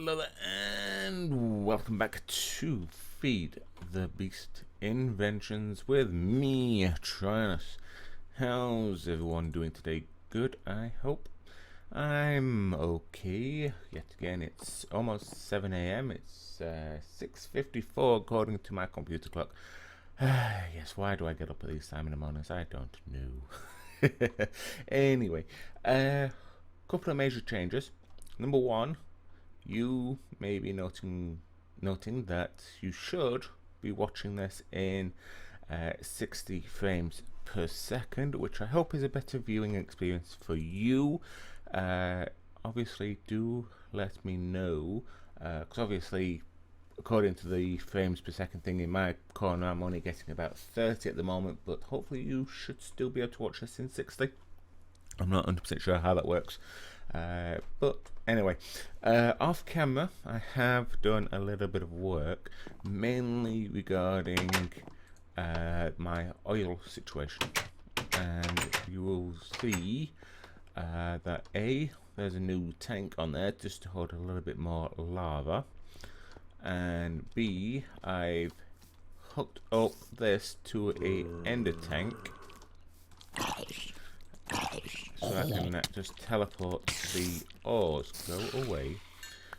Hello there, and welcome back to Feed the Beast Inventions with me, Tryonus. How's everyone doing today? Good, I hope. I'm okay. Yet again, it's almost 7 a.m. It's 6:54 according to my computer clock. Yes, why do I get up at this time in the mornings? I don't know. Anyway, couple of major changes. Number one, you may be noting that you should be watching this in 60 frames per second, which I hope is a better viewing experience for you. Obviously, do let me know, because obviously, according to the frames per second thing in my corner, I'm only getting about 30 at the moment, but hopefully you should still be able to watch this in 60. I'm not 100% sure how that works. But anyway, off camera, I have done a little bit of work, mainly regarding my oil situation. And you will see that A, there's a new tank on there just to hold a little bit more lava. And B, I've hooked up this to a ender tank, so I can just teleport the ores go away.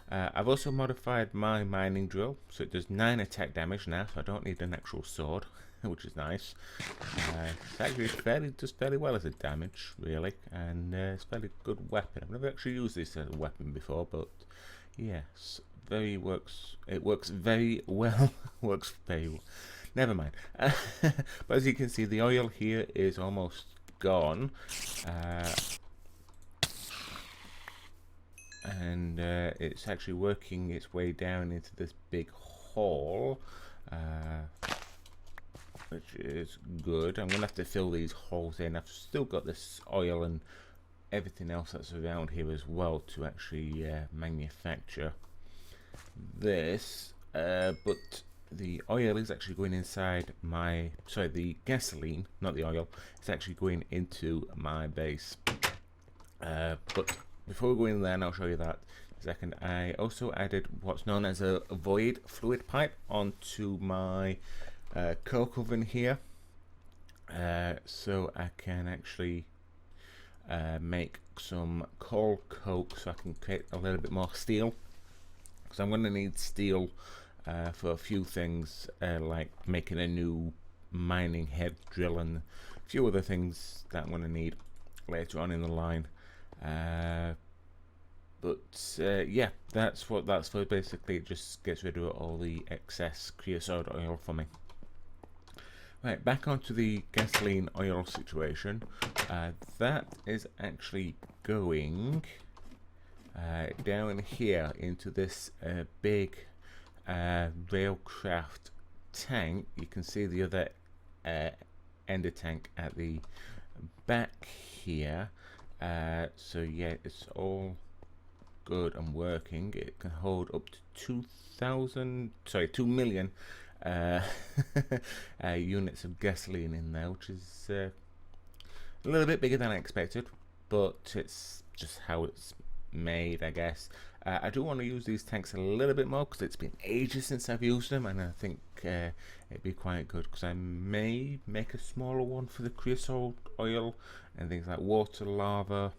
I've also modified my mining drill, so it does 9 attack damage now, so I don't need an actual sword, which is nice. It's actually does fairly well as a damage, really, and it's a fairly good weapon. I've never actually used this as a weapon before, but yes, it works very well. Works very well. Never mind. But as you can see, the oil here is almost gone, and it's actually working its way down into this big hole, which is good. I'm gonna have to fill these holes in. I've still got this oil and everything else that's around here as well to actually manufacture this, but the oil is actually going inside the gasoline, not the oil, it's actually going into my base. But before we go in there, and I'll show you that in a second, I also added what's known as a void fluid pipe onto my coke oven here, so I can actually make some coal coke so I can create a little bit more steel, because I'm going to need steel for a few things, like making a new mining head drill and a few other things that I'm going to need later on in the line. Yeah, that's what that's for. Basically, it just gets rid of all the excess creosote oil for me. Right, back onto the gasoline oil situation. That is actually going down here into this big railcraft tank. You can see the other ender tank at the back here. So yeah, it's all good and working. It can hold up to 2 million units of gasoline in there, which is a little bit bigger than I expected, but it's just how it's made, I guess. I do want to use these tanks a little bit more because it's been ages since I've used them, and I think it'd be quite good, because I may make a smaller one for the creosote oil and things like water, lava,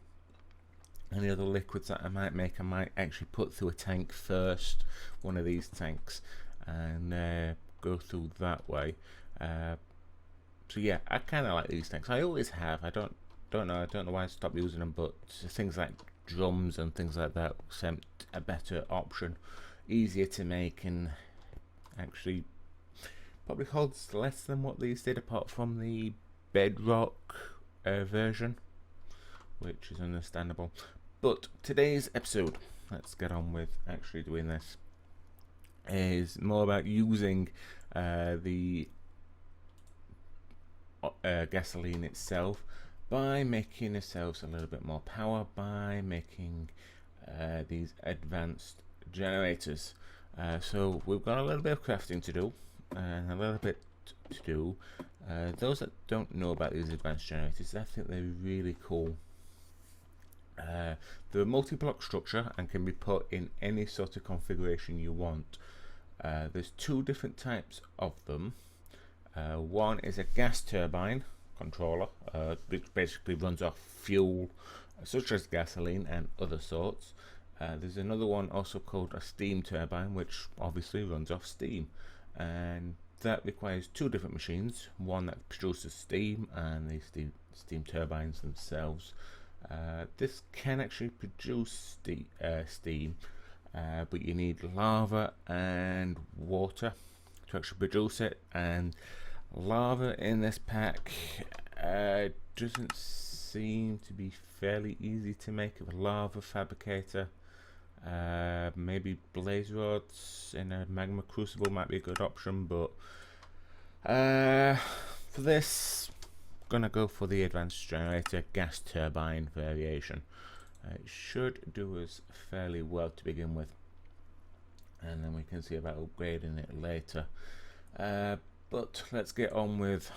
any other liquids that I might make. I might actually put through a tank first, one of these tanks, and go through that way. So yeah, I kind of like these tanks. I always have. I don't know why I stopped using them, but things like drums and things like that seemed a better option, easier to make, and actually probably holds less than what these did, apart from the bedrock version, which is understandable. But today's episode, let's get on with actually doing this, is more about using the gasoline itself by making ourselves a little bit more power, by making these advanced generators. So we've got a little bit of crafting to do, and a little bit to do. Those that don't know about these advanced generators, I think they're really cool. They're a multi-block structure and can be put in any sort of configuration you want. There's two different types of them. One is a gas turbine controller, which basically runs off fuel such as gasoline and other sorts. There's another one also called a steam turbine, which obviously runs off steam, and that requires two different machines, one that produces steam and the steam turbines themselves. This can actually produce steam, but you need lava and water to actually produce it, and lava in this pack doesn't seem to be fairly easy to make with a lava fabricator. Maybe blaze rods in a magma crucible might be a good option, but for this, I'm gonna go for the advanced generator gas turbine variation. It should do us fairly well to begin with, and then we can see about upgrading it later. But let's get on with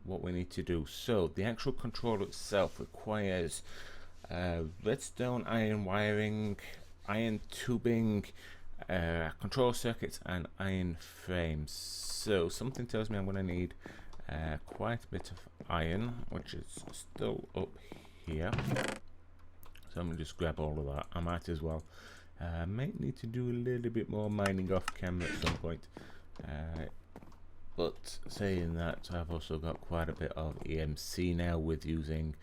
what we need to do. So the actual controller itself requires redstone iron wiring, iron tubing, control circuits and iron frames. So something tells me I'm going to need quite a bit of iron, which is still up here. So I'm going to just grab all of that. I might as well. Might need to do a little bit more mining off camera at some point. But saying that, I've also got quite a bit of EMC now with using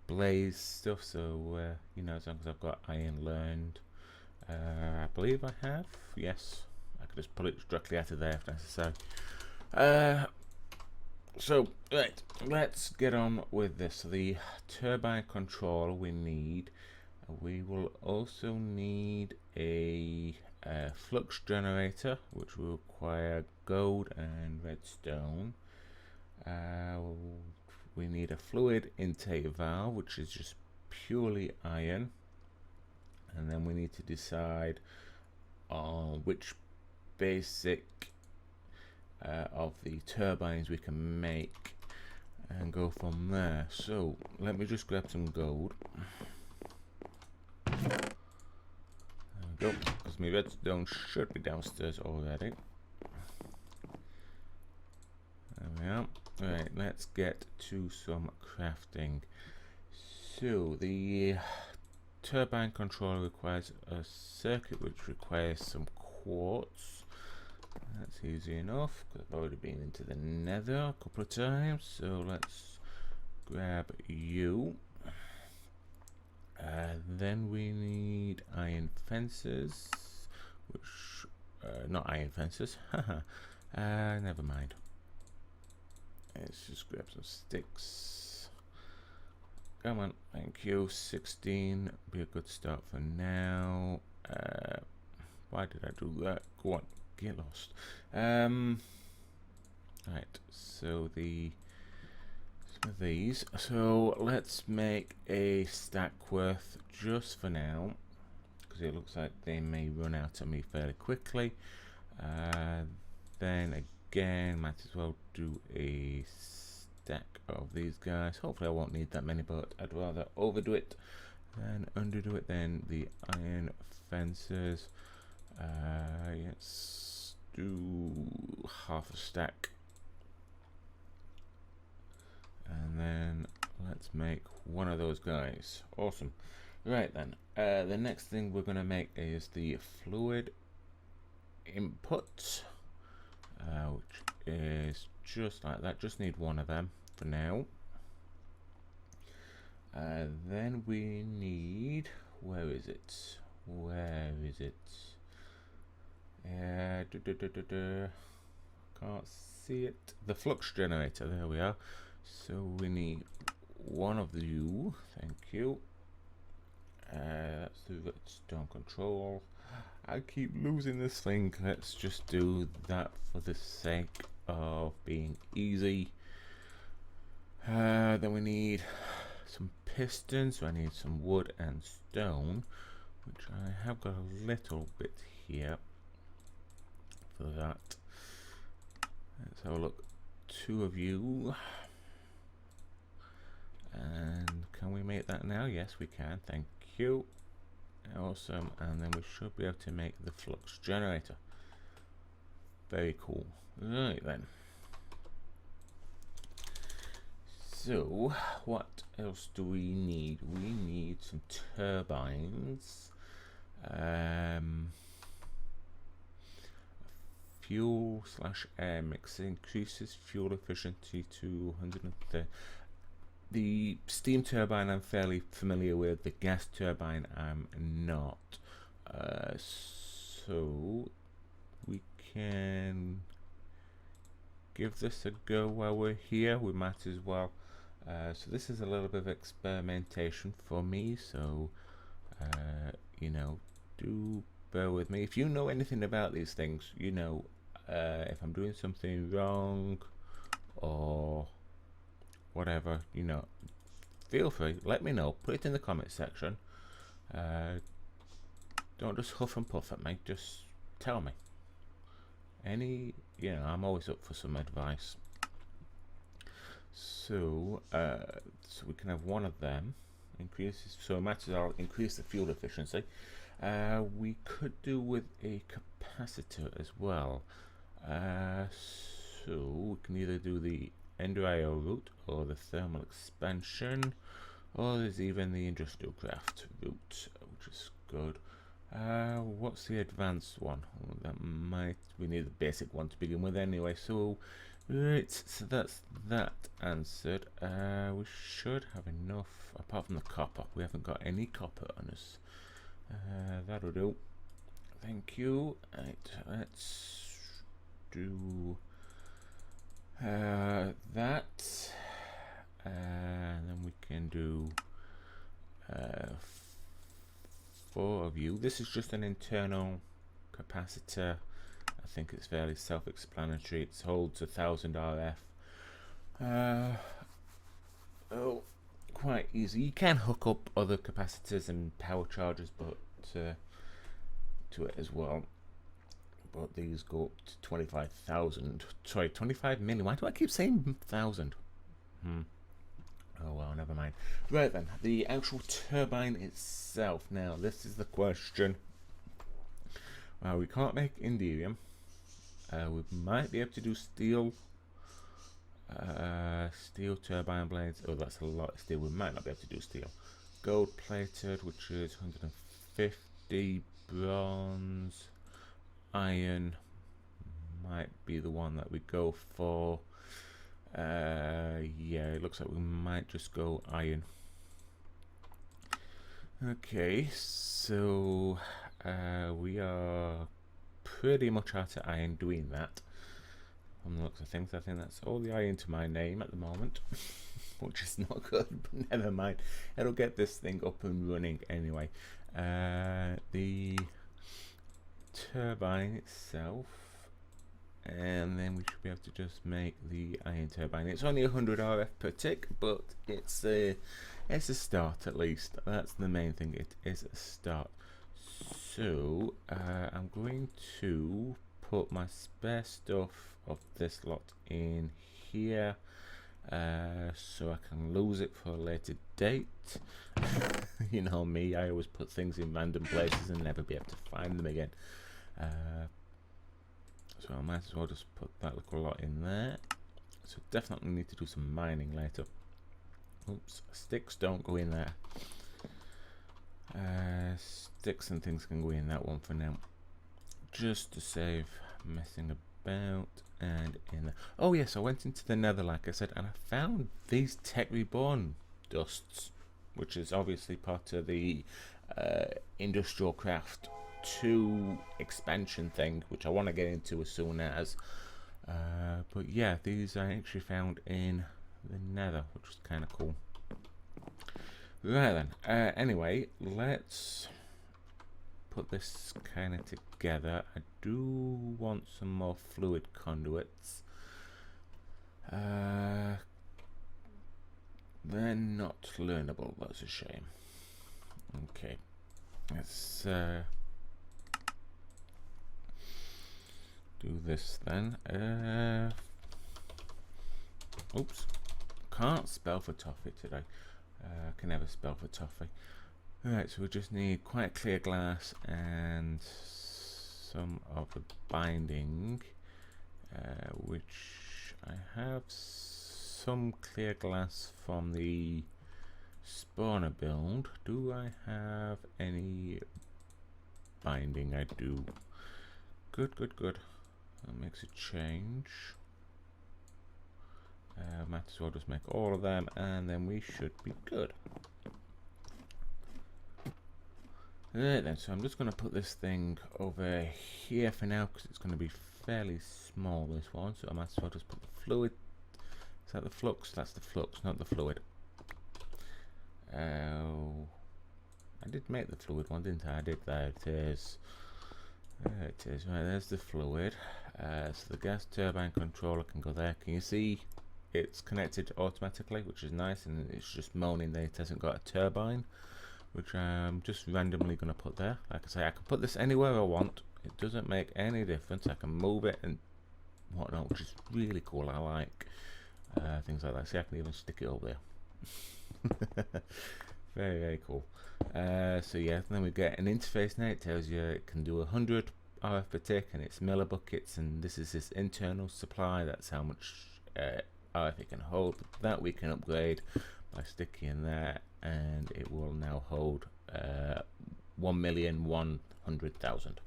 blaze stuff, so you know, as long as I've got iron learned, I believe I have. Yes, I could just pull it directly out of there if necessary. So right, let's get on with this. The turbine controller we need. We will also need a flux generator, which will require gold and redstone. We need a fluid intake valve, which is just purely iron, and then we need to decide on which basic of the turbines we can make and go from there. So let me just grab some gold. There we go, because my redstone should be downstairs already. There we are. Right, let's get to some crafting. So the turbine controller requires a circuit which requires some quartz. That's easy enough because I've already been into the nether a couple of times. So let's grab you. Then we need iron fences, which not iron fences. Never mind. Let's just grab some sticks. Come on, thank you. 16 be a good start for now. Why did I do that? Go on, get lost. Right, so some of these. So let's make a stack worth just for now, because it looks like they may run out of me fairly quickly. Then again, might as well do a stack of these guys. Hopefully I won't need that many, but I'd rather overdo it than underdo it. Then the iron fences. Let's do half a stack. And then let's make one of those guys. Awesome. Right then, the next thing we're going to make is the fluid input, which is just like that. Just need one of them for now. Then we need, where is it? Where is it? Can't see it. The flux generator, there we are. So we need one of you, thank you. That's the redstone control. I keep losing this thing. Let's just do that for the sake of being easy. Then we need some pistons, so I need some wood and stone, which I have got a little bit here for that. Let's have a look. Two of you. And can we make that now? Yes, we can. Thank you. Awesome. And then we should be able to make the flux generator. Very cool. Right then. So, what else do we need? We need some turbines. Fuel / air mix increases fuel efficiency to 130. The steam turbine I'm fairly familiar with. The gas turbine I'm not. So we can give this a go while we're here. We might as well. So this is a little bit of experimentation for me. So you know, do bear with me. If you know anything about these things, you know, if I'm doing something wrong or whatever, you know, feel free, let me know, put it in the comment section. Don't just huff and puff at me, just tell me. You know, I'm always up for some advice. So so we can have one of them increases, so it might as well increase the fuel efficiency. We could do with a capacitor as well. So we can either do the Ender-IO route or the thermal expansion, or there's even the industrial craft route, which is good. What's the advanced one? We need the basic one to begin with anyway. So right, so that's that answered. We should have enough, apart from the copper. We haven't got any copper on us. That'll do. Thank you. Right, let's do that, and then we can do 4 of you. This is just an internal capacitor. I think it's fairly self-explanatory. It holds 1000 RF. Oh, quite easy. You can hook up other capacitors and power chargers, but to it as well. But these go up to 25,000. Sorry, 25 million. Why do I keep saying 1,000? Oh well, never mind. Right then, the actual turbine itself. Now, this is the question. We can't make indium. We might be able to do steel. Steel turbine blades. Oh, that's a lot of steel. We might not be able to do steel. Gold plated, which is 150. Bronze. Iron might be the one that we go for. Yeah, it looks like we might just go iron. Okay, so we are pretty much out of iron doing that. From the looks of things, I think that's all the iron to my name at the moment, which is not good, but never mind. It'll get this thing up and running anyway. The turbine itself, and then we should be able to just make the iron turbine. It's only 100 RF per tick, but it's a start at least. That's the main thing. It is a start. So I'm going to put my spare stuff of this lot in here, so I can lose it for a later date. You know me, I always put things in random places and never be able to find them again. So I might as well just put that little lot in there. So definitely need to do some mining later. Oops, sticks don't go in there. Sticks and things can go in that one for now, just to save messing about. And in there. Oh yes, I went into the nether like I said, and I found these Tech Reborn dusts, which is obviously part of the Industrial Craft 2 expansion thing, which I want to get into as soon as. But yeah, these I actually found in the nether, which was kind of cool. Right then, anyway, let's put this kind of together. I do want some more fluid conduits. They're not learnable, that's a shame. Okay, let's do this then. Oops, can't spell for toffee today. I can never spell for toffee. Alright, so we just need quite clear glass and some of the binding, which I have some clear glass from the spawner build. Do I have any binding? I do. Good. That makes a change. Might as well just make all of them, and then we should be good. Right then, so I'm just going to put this thing over here for now because it's going to be fairly small, this one. So I might as well just put the fluid. Is that the flux? That's the flux, not the fluid. I did make the fluid one, didn't I? I did. There it is. There it is. Right, there's the fluid. So the gas turbine controller can go there. Can you see it's connected automatically, which is nice, and it's just moaning that it hasn't got a turbine, which I'm just randomly going to put there. Like I say, I can put this anywhere I want. It doesn't make any difference. I can move it and whatnot, which is really cool. I like things like that. See, I can even stick it over there. Very cool. So yeah, then we get an interface now. It tells you it can do 100 RF per tick, and it's millibuckets, and this is this internal supply. That's how much RF it can hold. That we can upgrade by sticking in there, and it will now hold 1,100,000.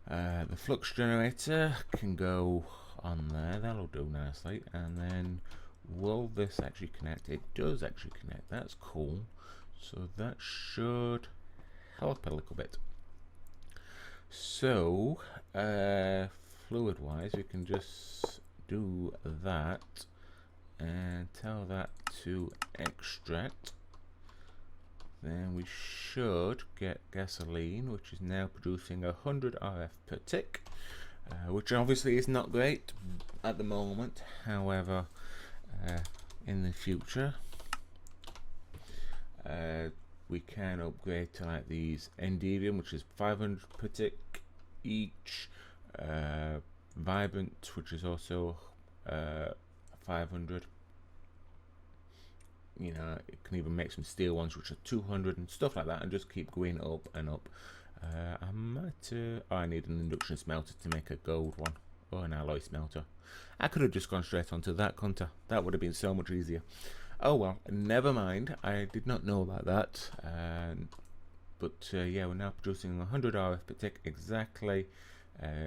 The flux generator can go on there. That'll do nicely. And then will this actually connect? It does actually connect. That's cool. So that should help a little bit. So fluid wise, we can just do that and tell that to extract. Then we should get gasoline, which is now producing 100 RF per tick, which obviously is not great at the moment. However, in the future, we can upgrade to like these Endeavium, which is 500 per tick each, Vibrant, which is also 500. You know, it can even make some steel ones which are 200 and stuff like that, and just keep going up and up. I might I need an induction smelter to make a gold one, or an alloy smelter. I could have just gone straight onto that, couldn't I? That would have been so much easier. Oh well, never mind. I did not know about that. But yeah, we're now producing 100 RF per tick exactly.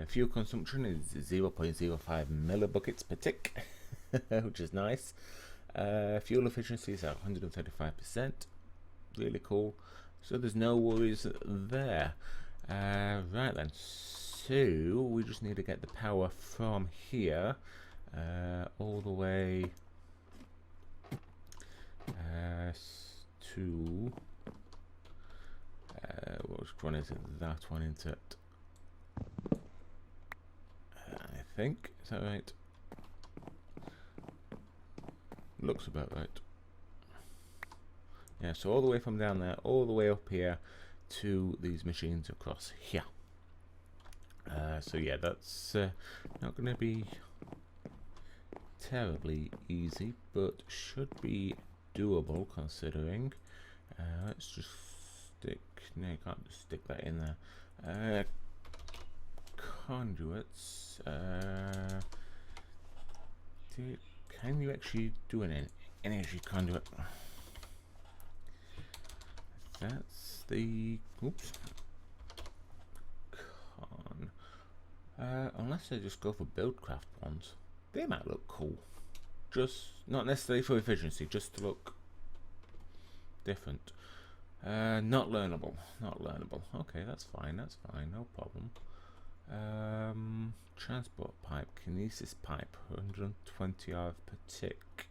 Fuel consumption is 0.05 millibuckets per tick, which is nice. Fuel efficiency is at 135%. Really cool. So there's no worries there. Right then, so we just need to get the power from here all the way to which one is it? That one, isn't it? I think, is that right? Looks about right. Yeah, so all the way from down there, all the way up here to these machines across here. So yeah, that's not going to be terribly easy, but should be doable considering. Let's just stick. No, you can't just stick that in there. Conduits. Can you actually do an energy conduit? That's the oops. Unless I just go for buildcraft ones, they might look cool. Just not necessarily for efficiency, just to look different. Not learnable. Okay, that's fine. No problem. Transport pipe, kinesis pipe, 120 RF per tick.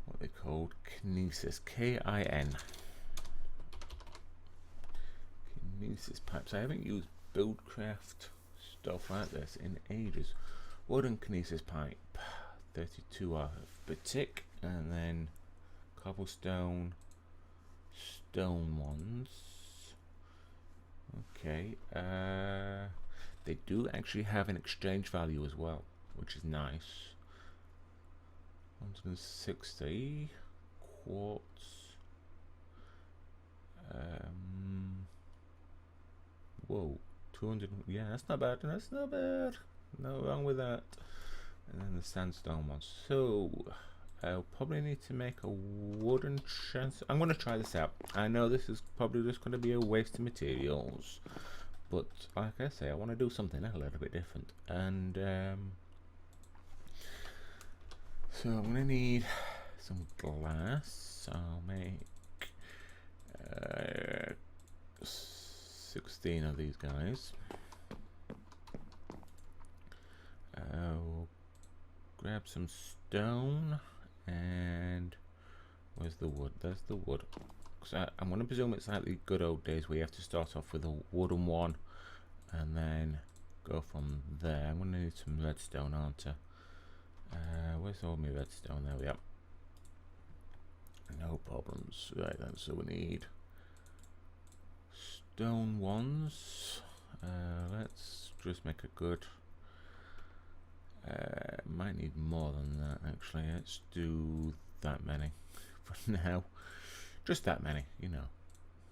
What are they called? Kinesis, K-I-N. Kinesis pipes. I haven't used buildcraft stuff like this in ages. Wooden kinesis pipe, 32 RF per tick, and then cobblestone, stone ones. Okay, they do actually have an exchange value as well. which is nice. 160 quartz. Whoa, 200. Yeah, that's not bad. That's not bad. No wrong with that. And then the sandstone one. So I'll probably need to make a wooden chest. I'm going to try this out. I know this is probably just going to be a waste of materials, but like I say, I want to do something a little bit different. And so I'm going to need some glass. I'll make 16 of these guys. I'll grab some stone, and where's the wood? There's the wood. So I'm going to presume it's like the good old days where you have to start off with a wooden one and then go from there. I'm going to need some redstone, aren't I? Where's all my redstone? There we are. No problems. Right then, so we need stone ones. Let's just make a good. Might need more than that actually. Let's do that many for now. Just that many, you know.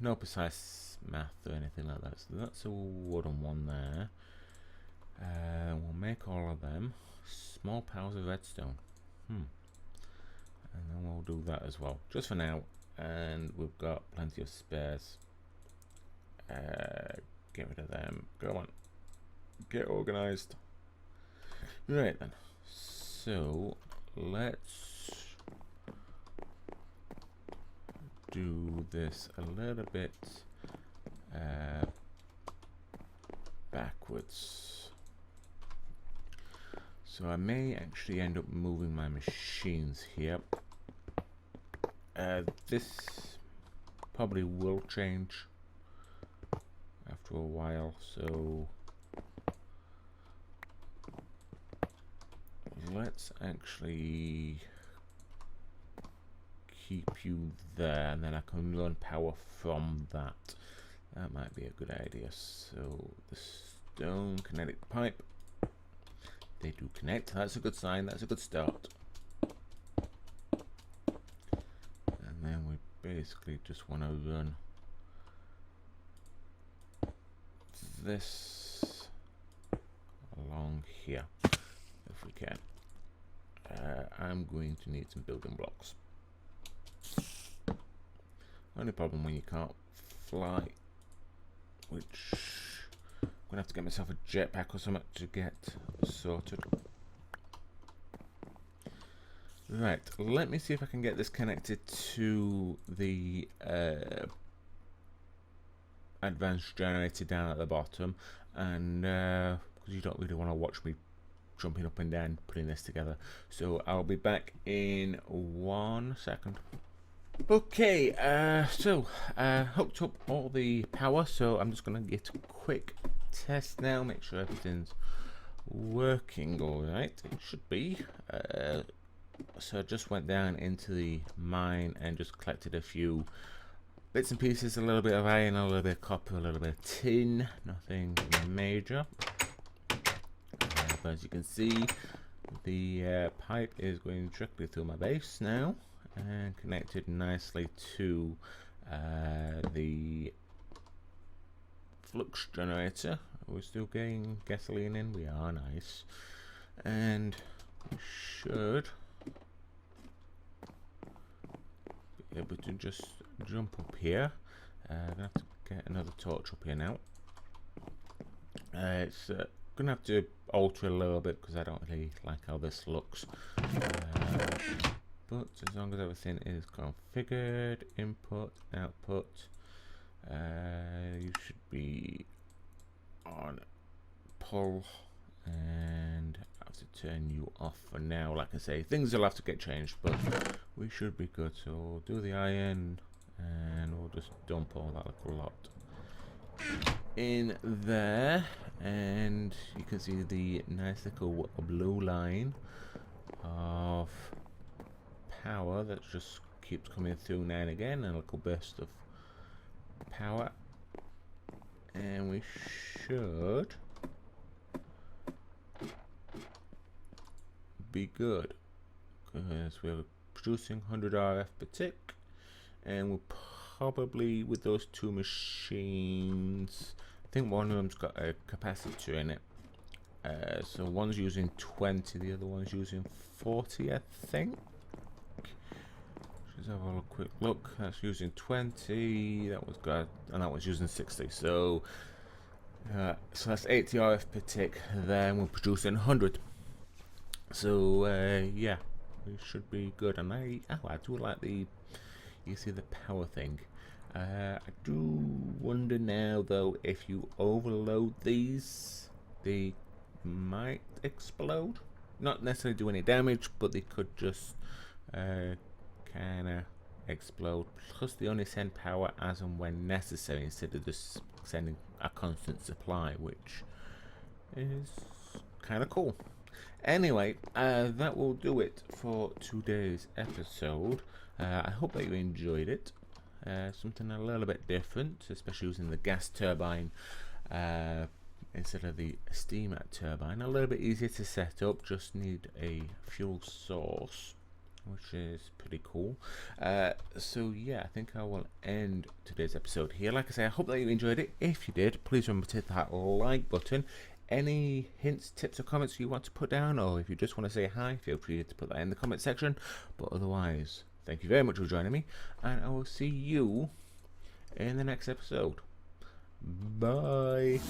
No precise math or anything like that. So that's a wooden one there. We'll make all of them. Small powers of redstone. And then we'll do that as well, just for now. And we've got plenty of spares. Get rid of them. Go on. Get organized. Right then. So let's do this a little bit backwards. So I may actually end up moving my machines here. This probably will change after a while, so let's actually keep you there, and then I can run power from that. That might be a good idea. So the stone kinetic pipe, they do connect. That's a good sign. That's a good start. And then we basically just want to run this along here if we can. I'm going to need some building blocks. Only problem when you can't fly, which I'm gonna have to get myself a jetpack or something to get sorted. Right, let me see if I can get this connected to the advanced generator down at the bottom, and because you don't really want to watch me jumping up and down putting this together. So I'll be back in 1 second. Okay, so hooked up all the power, so I'm just going to get a quick test now, make sure everything's working alright. It should be. So I just went down into the mine and just collected a few bits and pieces, a little bit of iron, a little bit of copper, a little bit of tin, nothing major. But as you can see, the pipe is going directly through my base now and connected nicely to the flux generator. We're still getting gasoline in, we are nice, and we should be able to just jump up here. I'm gonna have to get another torch up here now. It's gonna have to alter a little bit because I don't really like how this looks, but as long as everything is configured, input, output, you should be on pull, and I have to turn you off for now. Like I say, things will have to get changed, but we should be good. So we'll do the iron and we'll just dump all that little lot in there, and you can see the nice little blue line of power that just keeps coming through now and again, and a little burst of power, and we should be good because we're producing 100 RF per tick, and we'll probably, with those two machines, I think one of them's got a capacitor in it. So one's using 20, the other one's using 40, I think. Let's have a quick look. That's using 20, that was good, and that was using 60. So that's 80 RF per tick. Then we're producing 100. So yeah, we should be good. And I do like the, you see the power thing. I do wonder now though, if you overload these, they might explode. Not necessarily do any damage, but they could just kind of explode. Plus they only send power as and when necessary, instead of just sending a constant supply, which is kind of cool. Anyway, that will do it for today's episode. I hope that you enjoyed it. Something a little bit different, especially using the gas turbine instead of the steam turbine. A little bit easier to set up, just need a fuel source, which is pretty cool. So yeah, I think I will end today's episode here. Like I say, I hope that you enjoyed it. If you did, please remember to hit that like button. Any hints, tips or comments you want to put down, or if you just want to say hi, feel free to put that in the comment section. But otherwise, thank you very much for joining me, and I will see you in the next episode. Bye.